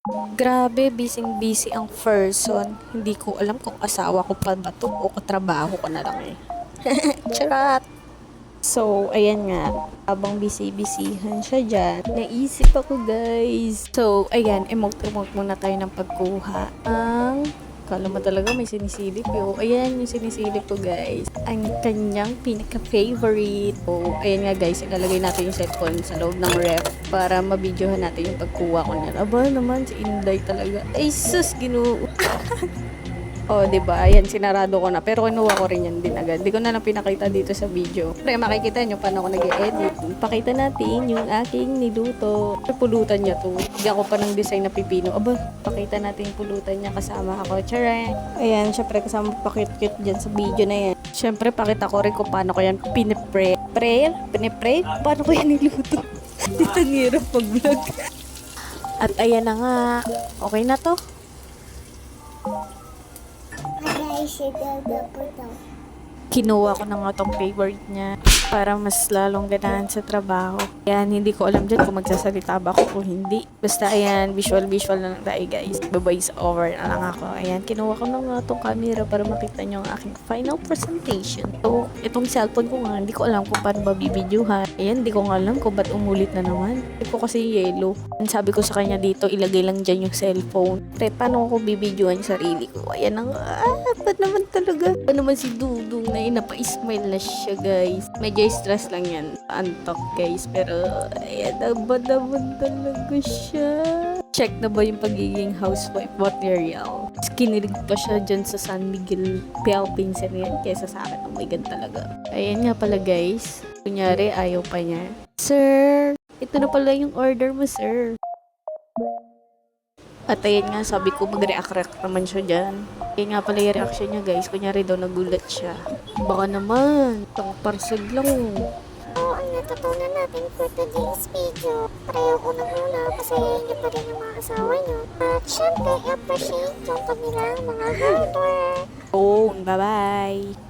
Grabe, busy-busy ang person. Hindi ko alam kung asawa ko pa ba to o katrabaho ko na lang eh. Charot! So, ayan nga. Habang busy-busyhan siya dyan, naisip ako guys. So, ayan, emote-emote muna tayo ng pagkuha. Kala mo talaga may sinisilip yo. Ayan yung sinisilip ko guys. Ang kanyang pinaka-favorite. So, ayan nga guys, ilalagay natin yung cellphone sa loob ng ref para mabidyohan natin yung pagkuha ko niyan. Aba naman, si Inday talaga. Ay sus, ginoo. Oh, 'di ba? Ayan, sinarado ko na. Pero kinuha ko rin 'yan din agad. Hindi ko na lang pinakita dito sa video. Pre, makikita niyo paano ako nag-edit. Pakita natin yung aking niluto. Pulutan niya 'to. Bigyan ko pa ng design na pipino. Aba, pakita natin yung pulutan niya kasama ako. Tcharam! Ayan, syempre kasama pa cute-cute dyan sa video na yan. Syempre, pakita ko rin kung paano ko yan pinipre. Pinipre? Paano ko yan niluto? Dito hirap pag-vlog. At ayan na nga. Okay na to. Kinuha ko na nga tong favorite niya para mas lalong ganahan sa trabaho. Ayan, hindi ko alam dyan kung magsasalita ba ako o hindi. Basta ayan, visual na lang tayo guys. Voice over na lang ako. Ayan, kinuha ko na nga tong camera para makita nyo ang aking final presentation. So, itong cellphone ko nga, hindi ko alam kung paano ba bibidyohan. Ayan, hindi ko nga alam kung ba't umulit na naman. Hindi ko kasi yellow. Sabi ko sa kanya dito, ilagay lang dyan yung cellphone. Pre, paano ko bibidyohan yung sarili ko? Ayan ang, ba't naman talaga? Ba naman si Dudong na napa-smile na siya guys. Medyo stress lang yan. Antok guys. Pero, ayan, ba naman talaga siya? Check na ba yung pagiging housewife material? Kinilig pa siya dyan sa San Miguel Philippines yan kesa sa akin. Oh my God talaga. Ayan nga pala guys. Kunyari, ayaw pa niya. Sir, ito na pala yung order mo, sir. At ayan nga, sabi ko mag-react naman siya dyan. Ayan nga pala yung reaction niya guys. Kunyari daw nagulat siya. Baka naman, itong parcel lang. So, ang natutunan natin for today's video, pareho ko na muna, pasayahin niyo pa rin yung mga asawa niyo. At syempre, appreciate yung kanilang mga hard work. Oh, bye-bye!